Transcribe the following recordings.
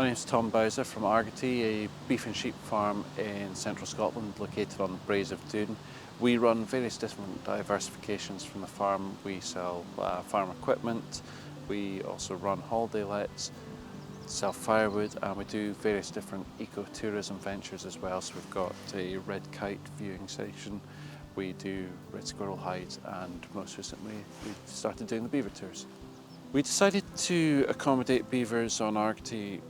My name is Tom Bowser from Argaty, a beef and sheep farm in central Scotland located on the Braes of Doon. We run various different diversifications from the farm. We sell farm equipment, we also run holiday lets, sell firewood, and we do various different ecotourism ventures as well. So we've got a red kite viewing station, we do red squirrel hides, and most recently we started doing the beaver tours. We decided to accommodate beavers on Argaty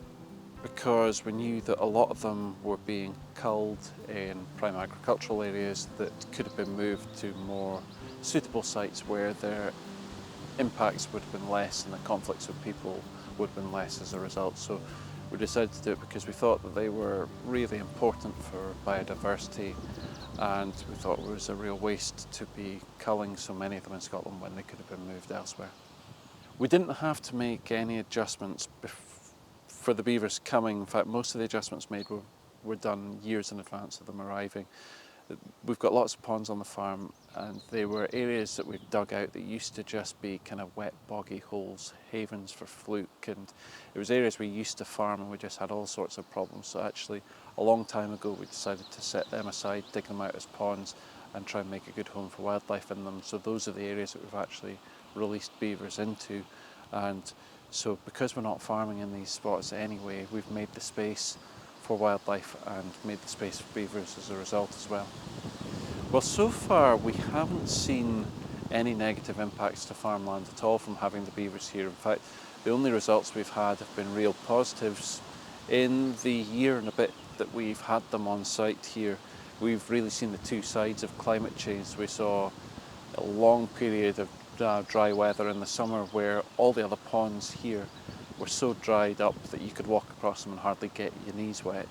because we knew that a lot of them were being culled in prime agricultural areas that could have been moved to more suitable sites where their impacts would have been less and the conflicts with people would have been less as a result. So we decided to do it because we thought that they were really important for biodiversity, and we thought it was a real waste to be culling so many of them in Scotland when they could have been moved elsewhere. We didn't have to make any adjustments for the beavers coming. In fact, most of the adjustments made were done years in advance of them arriving. We've got lots of ponds on the farm, and they were areas that we've dug out that used to just be kind of wet, boggy holes, havens for fluke, and it was areas we used to farm and we just had all sorts of problems. So actually, a long time ago, we decided to set them aside, dig them out as ponds, and try and make a good home for wildlife in them. So those are the areas that we've actually released beavers into. And so because we're not farming in these spots anyway, we've made the space for wildlife and made the space for beavers as a result as well. Well, so far we haven't seen any negative impacts to farmland at all from having the beavers here. In fact, the only results we've had have been real positives. In the year and a bit that we've had them on site here, we've really seen the two sides of climate change. We saw a long period of dry weather in the summer where all the other ponds here were so dried up that you could walk across them and hardly get your knees wet.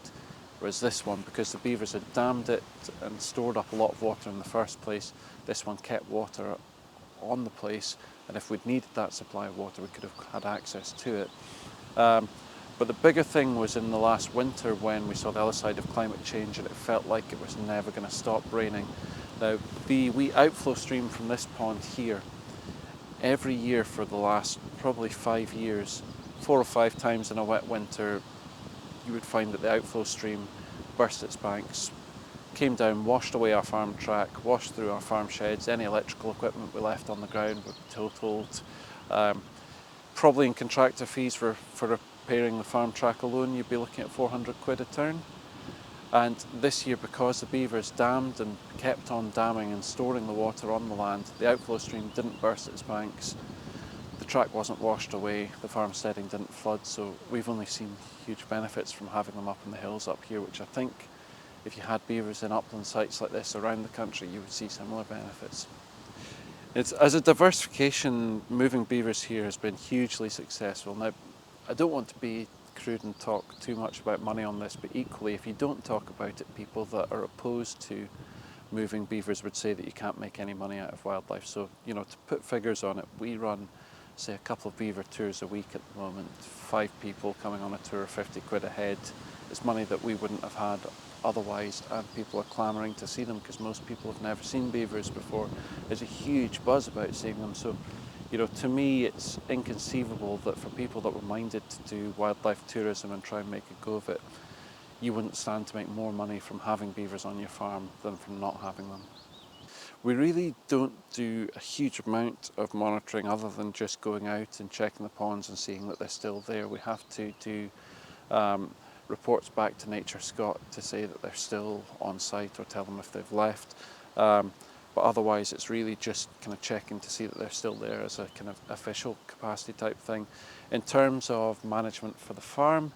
Whereas this one, because the beavers had dammed it and stored up a lot of water in the first place, this one kept water on the place, and if we'd needed that supply of water we could have had access to it. But the bigger thing was in the last winter when we saw the other side of climate change and it felt like it was never going to stop raining. Now, the wee outflow stream from this pond here, every year for the last probably 5 years, 4 or 5 times in a wet winter, you would find that the outflow stream burst its banks, came down, washed away our farm track, washed through our farm sheds. Any electrical equipment we left on the ground would be totaled. Probably in contractor fees for repairing the farm track alone, you'd be looking at 400 quid a turn. And this year, because the beavers dammed and kept on damming and storing the water on the land, the outflow stream didn't burst its banks, the track wasn't washed away, the farmsteading didn't flood, so we've only seen huge benefits from having them up in the hills up here, which I think if you had beavers in upland sites like this around the country, you would see similar benefits. As a diversification, moving beavers here has been hugely successful. Now, I don't want to be crude and talk too much about money on this, but equally, if you don't talk about it, people that are opposed to moving beavers would say that you can't make any money out of wildlife. So, you know, to put figures on it, we run, say, a couple of beaver tours a week at the moment. 5 people coming on a tour, 50 quid a head. It's money that we wouldn't have had otherwise, and people are clamouring to see them because most people have never seen beavers before. There's a huge buzz about seeing them. So, you know, to me it's inconceivable that for people that were minded to do wildlife tourism and try and make a go of it, you wouldn't stand to make more money from having beavers on your farm than from not having them. We really don't do a huge amount of monitoring other than just going out and checking the ponds and seeing that they're still there. We have to do reports back to Nature Scot to say that they're still on site or tell them if they've left. But otherwise it's really just kind of checking to see that they're still there as a kind of official capacity type thing. In terms of management for the farm,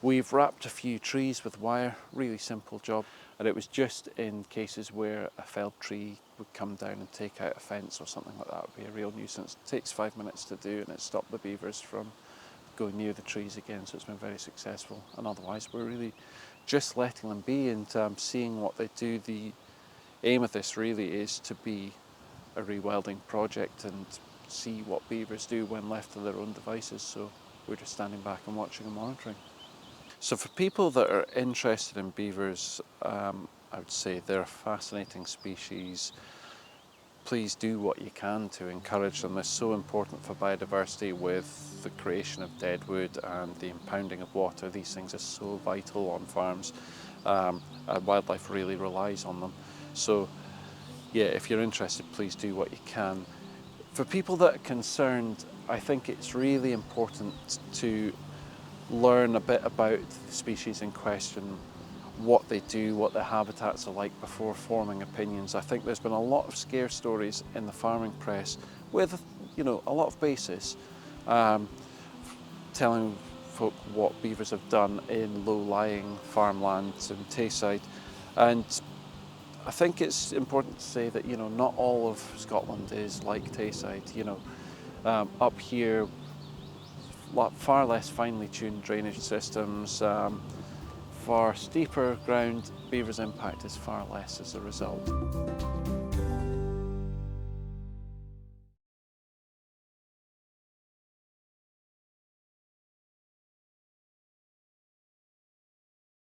we've wrapped a few trees with wire, really simple job, and it was just in cases where a felled tree would come down and take out a fence or something like that would be a real nuisance. It takes 5 minutes to do and it stopped the beavers from going near the trees again, so it's been very successful. And otherwise we're really just letting them be and seeing what they do. The aim of this really is to be a rewilding project and see what beavers do when left to their own devices, so we're just standing back and watching and monitoring. So for people that are interested in beavers, I would say they're a fascinating species. please do what you can to encourage them. It's so important for biodiversity with the creation of deadwood and the impounding of water. These things are so vital on farms, and wildlife really relies on them. So yeah, if you're interested, please do what you can. For people that are concerned, I think it's really important to learn a bit about the species in question, what they do, what their habitats are like before forming opinions. I think there's been a lot of scare stories in the farming press with, a lot of basis, telling folk what beavers have done in low-lying farmlands and Tayside. And I think it's important to say that, not all of Scotland is like Tayside. Up here, far less finely tuned drainage systems, far steeper ground, beavers' impact is far less as a result.